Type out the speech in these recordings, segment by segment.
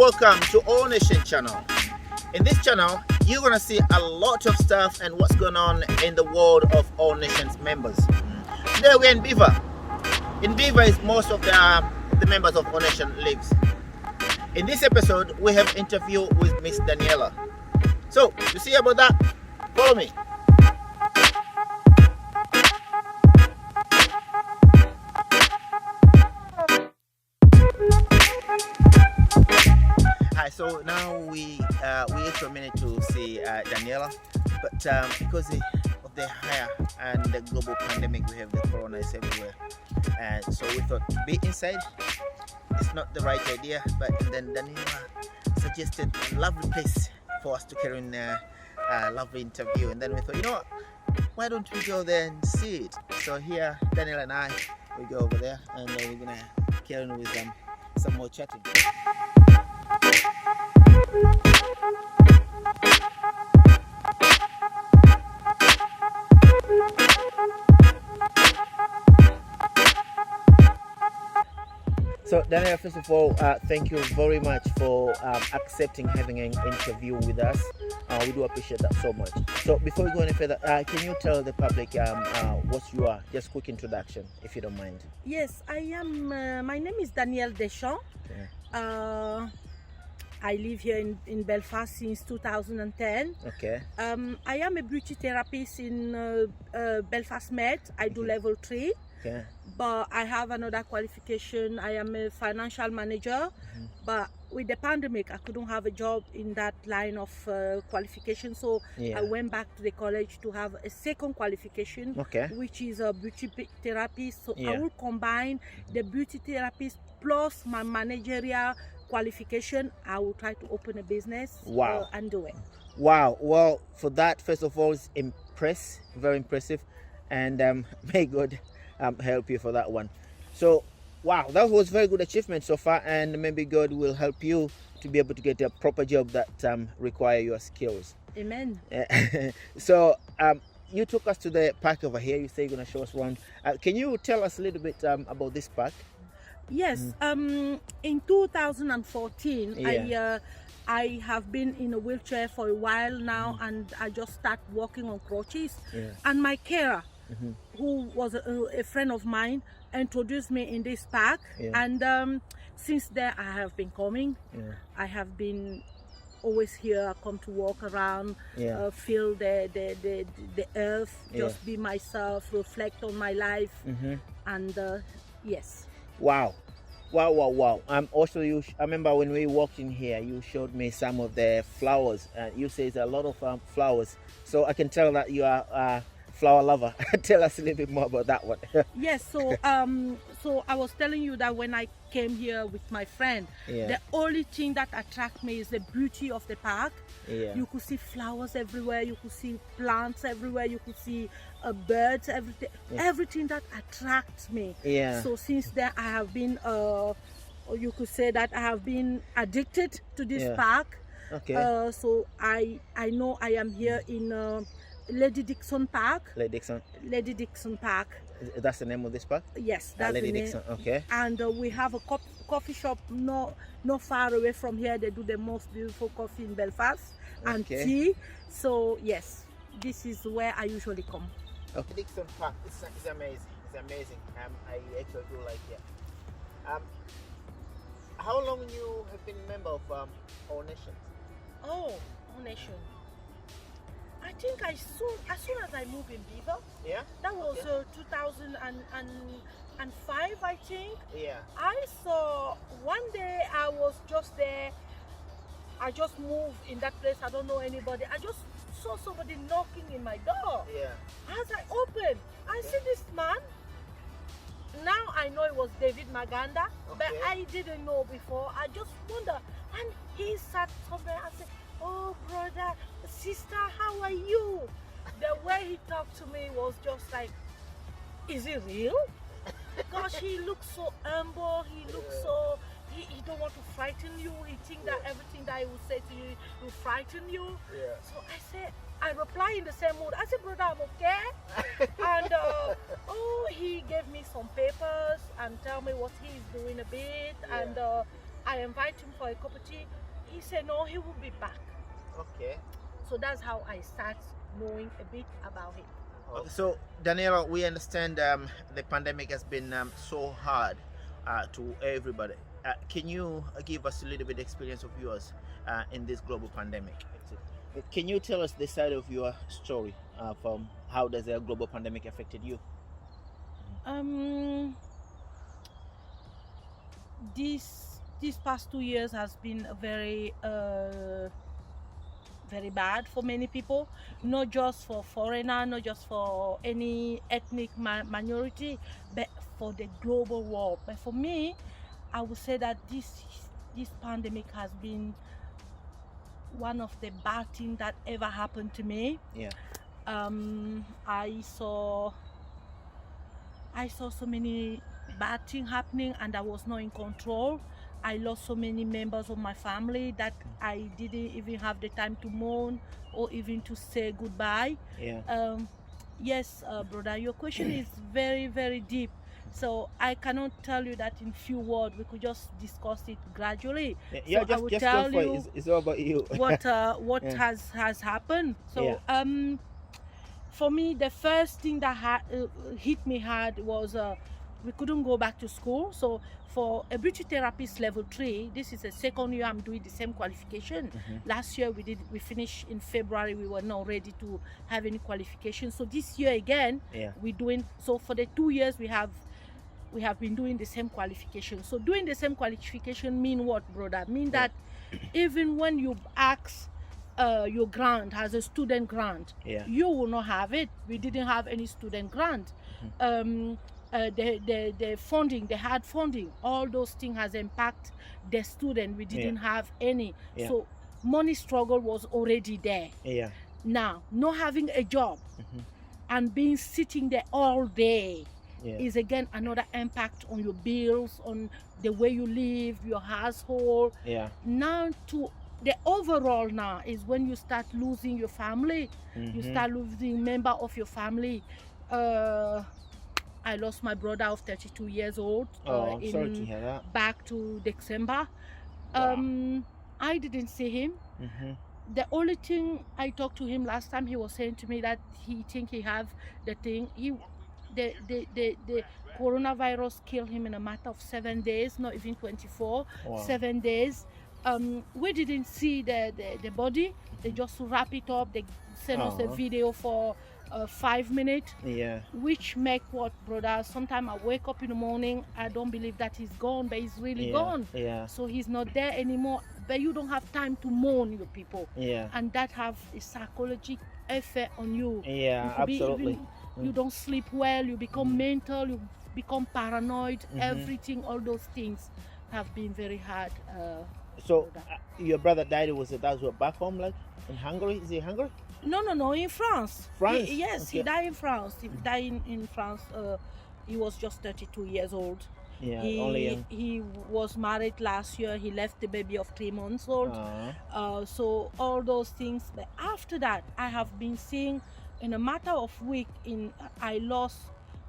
welcome to All Nation channel. In this channel, you're gonna see a lot of stuff and what's going on in the world of All Nations members. Today we're in Beaver. In Beaver is most of the members of All Nation lives. In this episode, we have interview with Miss Danielle. So, to see about that, follow me. Hi, so now we wait for a minute to see Daniela, but because of the higher and the global pandemic, we have the corona is everywhere, and so we thought be inside. It's not the right idea, but then Daniela suggested a lovely place for us to carry on a lovely interview, and then we thought, you know what, why don't we go there and see it? So here, Daniela and I, we go over there, and we're gonna carry on with some more chatting. So Daniel, first of all, thank you very much for accepting having an interview with us. We do appreciate that so much. So before we go any further, can you tell the public what you are? Just quick introduction, if you don't mind. Yes, I am. My name is Danielle Deschamps. Okay. I live here in Belfast since 2010. Okay. I am a beauty therapist in Belfast Med. I do level 3. Okay. But I have another qualification. I am a financial manager. But with the pandemic, I couldn't have a job in that line of qualification. So I went back to the college to have a second qualification, which is a beauty therapist. So I will combine the beauty therapist plus my managerial qualification. I will try to open a business and do it. Wow. Well, for that, first of all, it's very impressive, and may God help you for that one. So wow, that was very good achievement so far, and maybe God will help you to be able to get a proper job that require your skills. Amen. So you took us to the park over here. You say you're going to show us around. Can you tell us a little bit about this park? Yes. In 2014, I have been in a wheelchair for a while now, and I just start walking on crutches. And my carer, who was a friend of mine, introduced me in this park, and since then I have been coming. I have been always here. I come to walk around, feel the earth, just be myself, reflect on my life, and yes. Wow. Also, I remember when we walked in here, you showed me some of the flowers, and you say there's a lot of flowers, so I can tell that you are a flower lover. Tell us a little bit more about that one. Yes, so so I was telling you that when I came here with my friend, the only thing that attracts me is the beauty of the park. You could see flowers everywhere, you could see plants everywhere, you could see birds, everything that attracts me. So since then I have been you could say that I have been addicted to this park. So I know I am here in Lady Dixon Park. Lady Dixon Park. That's the name of this park? Yes, that's Lady the name. Dixon. Okay. And we have a coffee shop not far away from here. They do the most beautiful coffee in Belfast and tea. So yes, this is where I usually come. Okay. Dixon Park. It's amazing. It's amazing. I actually do like it. How long you have been a member of All Nations? Oh, All Nation. I think as soon as I moved in Beaver, that was 2005, I think. I saw one day I was just there. I just moved in that place. I don't know anybody. I just saw somebody knocking in my door. As I opened, I see this man. Now I know it was David Maganda, but I didn't know before. I just wonder, and he sat somewhere. I said, "Oh, brother, sister, how are you?" The way he talked to me was just like, is it real? Because he looks so humble, he looks so, he don't want to frighten you. He think that everything that he will say to you will frighten you. So I said, I reply in the same mood. I said, "Brother, I'm okay." And he gave me some papers and tell me what he's doing a bit. And I invite him for a cup of tea. He said no, he will be back. Okay. So that's how I start knowing a bit about him. Okay, so Daniela, we understand the pandemic has been so hard to everybody. Can you give us a little bit experience of yours in this global pandemic? Can you tell us the side of your story from how does the global pandemic affected you? These past 2 years has been very very bad for many people, not just for foreigner, not just for any ethnic minority, but for the global world. But for me, I would say that this pandemic has been one of the bad things that ever happened to me. Yeah. I saw so many bad things happening, and I was not in control. I lost so many members of my family that I didn't even have the time to mourn or even to say goodbye. Yeah. Yes, brother, your question is very, very deep. So I cannot tell you that in few words. We could just discuss it gradually. Yeah, so just, I will just tell go for you it. It's all about you. what Yeah. has happened. So Yeah. for me, the first thing that hit me hard was we couldn't go back to school. So for a beauty therapist level 3, this is the second year I'm doing the same qualification. Last year we finished in February. We were not ready to have any qualification. So this year again, we're doing. So for the 2 years we have been doing the same qualification. So doing the same qualification mean what, brother? Mean that even when you ask your grant as a student grant, you will not have it. We didn't have any student grant. The funding, the hard funding, all those things has impact the student. We didn't have any. So money struggle was already there. Now, not having a job and being sitting there all day is again another impact on your bills, on the way you live, your household. Now to the overall now is when you start losing your family, you start losing member of your family. I lost my brother of 32 years old I'm sorry to hear that. back to December. Wow. I didn't see him. The only thing I talked to him last time, he was saying to me that he think he have the thing. The coronavirus killed him in a matter of 7 days, not even 24. Wow. 7 days. We didn't see the body. They just wrap it up. They send us a video for 5 minutes. Which make what, brother? Sometimes I wake up in the morning, I don't believe that he's gone, but he's really gone. So he's not there anymore. But you don't have time to mourn your people. And that have a psychological effect on you. Absolutely. You don't sleep well, you become mental, you become paranoid, everything, all those things have been very hard. So your brother died, that was back home, like in Hungary? Is he Hungary? No, in France. France? Yes, he died in France. He died in France. He was just 32 years old. He was married last year. He left the baby of 3 months old. So all those things. But after that, I have been seeing in a matter of week, I lost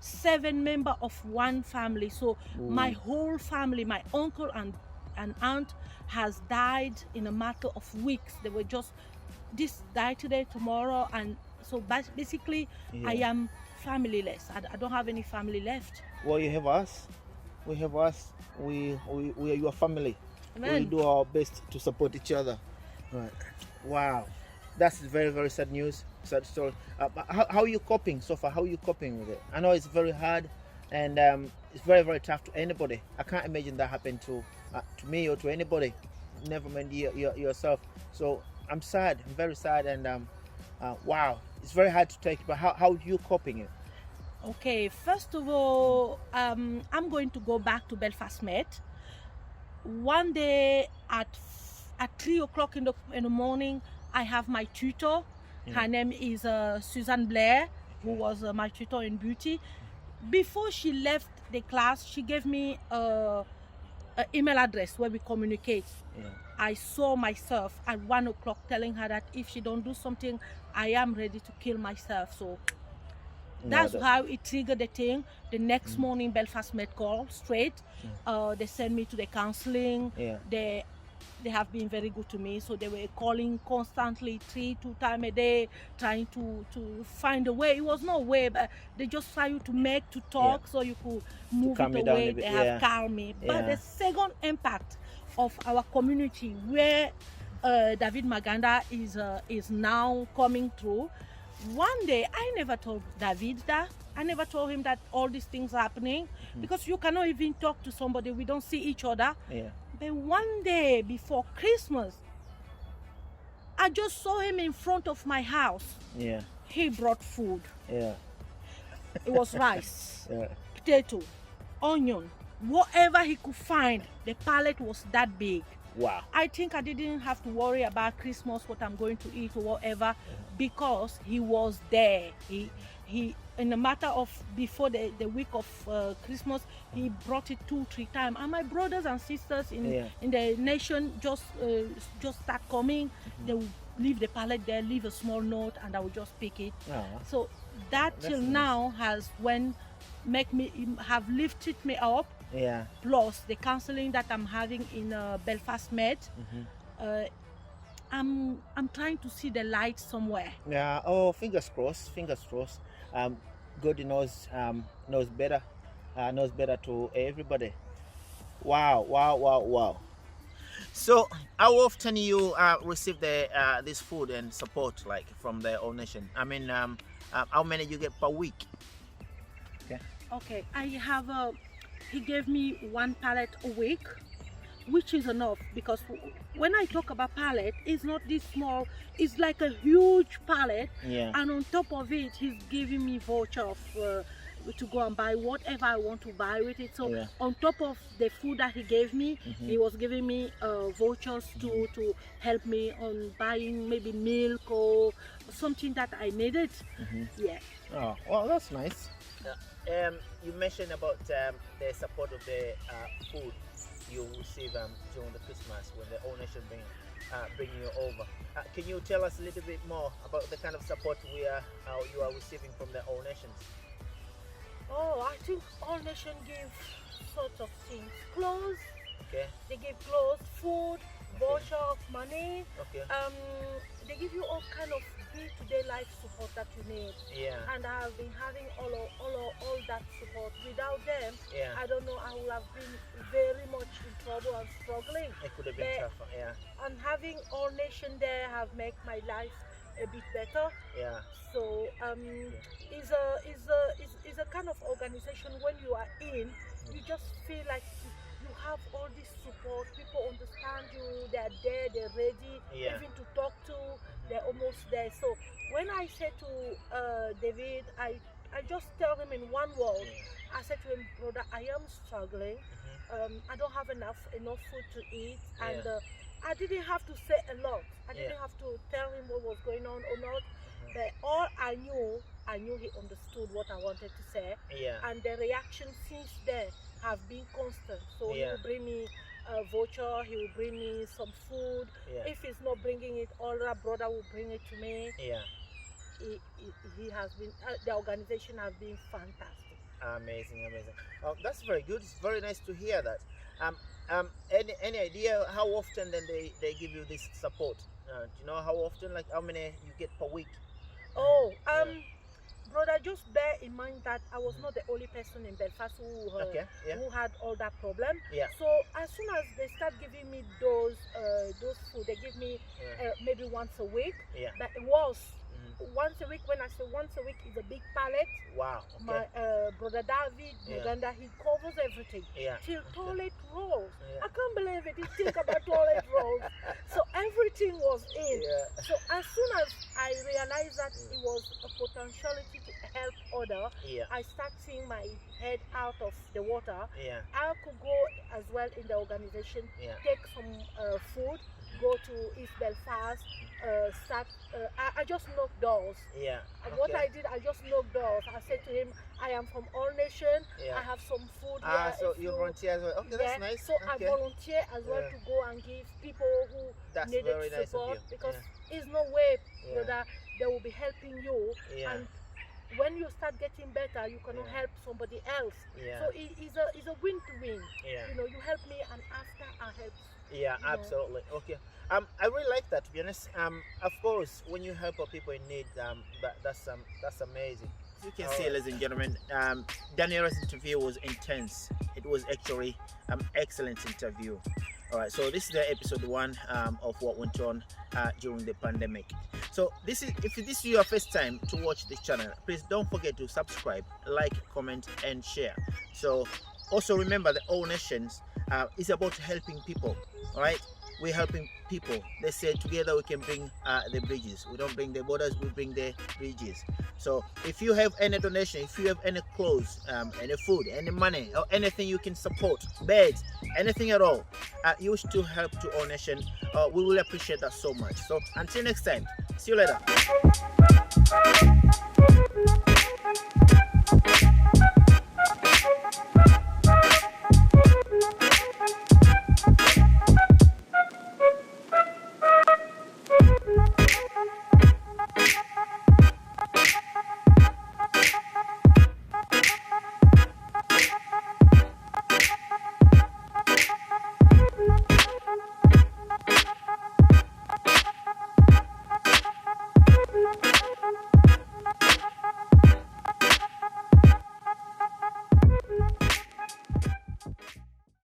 7 members of one family. So my whole family, my uncle and aunt has died in a matter of weeks. They were just, this died today, tomorrow, and so basically I am familyless. I don't have any family left. Well, you have us. We have us. We are your family. Amen. We do our best to support each other. Right. Wow. That's very, very sad news. Sad story. How are you coping so far? How are you coping with it? I know it's very hard, and it's very, very tough to anybody. I can't imagine that happened to me or to anybody. Never mind yourself. So I'm sad. I'm very sad, and wow, it's very hard to take. But how are you coping it? Okay, first of all, I'm going to go back to Belfast Met. One day at 3 o'clock in the morning, I have my tutor. Her name is Susan Blair, who was my tutor in beauty. Before she left the class, she gave me an email address where we communicate. I saw myself at 1 o'clock telling her that if she don't do something, I am ready to kill myself. So That's how it triggered the thing. The next morning, Belfast Med call straight. They sent me to the counseling. They have been very good to me, so they were calling constantly 2 times a day, trying to find a way. It was no way, but they just try you to talk so you could move it away. They have calmed me. But the second impact of our community, where David Maganda is now coming through. One day, I never told David that. I never told him that all these things are happening, because you cannot even talk to somebody. We don't see each other. But one day before Christmas, I just saw him in front of my house. He brought food. It was rice, potato, onion, whatever he could find. The pallet was that big. Wow. I think I didn't have to worry about Christmas, what I'm going to eat or whatever, because he was there. He in a matter of before the week of Christmas, he brought it 2-3 times. And my brothers and sisters in the nation just start coming. They will leave the pallet there, leave a small note, and I will just pick it. So that till now has have lifted me up. Plus the counseling that I'm having in Belfast Med. I'm trying to see the light somewhere. Oh, fingers crossed. God knows better. Knows better to everybody. Wow. So how often you receive this food and support, like from the whole nation? I mean, how many you get per week? Okay, I have he gave me 1 pallet a week, which is enough, because when I talk about pallet, it's not this small, it's like a huge pallet. And on top of it, he's giving me voucher of to go and buy whatever I want to buy with it. So on top of the food that he gave me, he was giving me vouchers to help me on buying maybe milk or something that I needed. Oh, well, that's nice. You mentioned about the support of the food you receive during the Christmas when the whole nation bring you over. Can you tell us a little bit more about the kind of support you are receiving from the whole nations? Oh, I think all nations give sorts of things. Clothes. They give clothes, food, voucher of money. They give you all kind of day-to-day life support that you need. And I have been having all that support. Without them, I don't know, I would have been very much in trouble and struggling. It could have been tougher. And having all nation there have made my life a bit better. So is a kind of organization when you are in, you just feel like you have all this support. People understand you. They are there. They're ready. Even to talk to. They're almost there. So when I said to David, I just tell him in one word. I said to him, brother, I am struggling. I don't have enough food to eat, and I didn't have to say a lot. I didn't have to tell him what was going on or not. But all I knew he understood what I wanted to say. And the reaction since then have been constant. So he will bring me a voucher, he will bring me some food. If he's not bringing it, other brother will bring it to me. He has been, the organization has been fantastic. Amazing. Oh, that's very good. It's very nice to hear that. Any idea how often then they give you this support? Do you know how often, like how many you get per week? Brother, just bear in mind that I was not the only person in Belfast who had all that problem. So as soon as they start giving me those food, they give me maybe once a week. But it was once a week. When I say once a week, is a big pallet. My brother David Uganda, he covers everything till toilet rolls. I can't believe it. He think about toilet rolls. So everything was in. So as soon as I realized that it was a potentiality to help others, I start seeing my head out of the water. I could go as well in the organization, take some food, go to East Belfast, I just knocked doors. And what I did, I just knocked doors. I said to him, I am from All Nation. I have some food here. So you volunteer as well. Okay, that's nice. So I volunteer as well to go and give people who needed support, because there's no way that they will be helping you and when you start getting better, you can help somebody else. So it's a win to win. You know, you help me, and after I help. Yeah, absolutely. Okay. I really like that, to be honest. Of course, when you help people in need, that's amazing. As you can see, ladies and gentlemen, Daniela's interview was intense. It was actually excellent interview. All right, so this is the episode 1 of what went on during the pandemic. So if this is your first time to watch this channel, please don't forget to subscribe, like, comment, and share. So also remember that All Nations is about helping people. All right, we're helping people. They say together we can bring the bridges. We don't bring the borders, we bring the bridges. So if you have any donation, if you have any clothes, any food, any money, or anything you can support, beds, anything at all, you wish to help to All Nation, we will appreciate that so much. So until next time, see you later.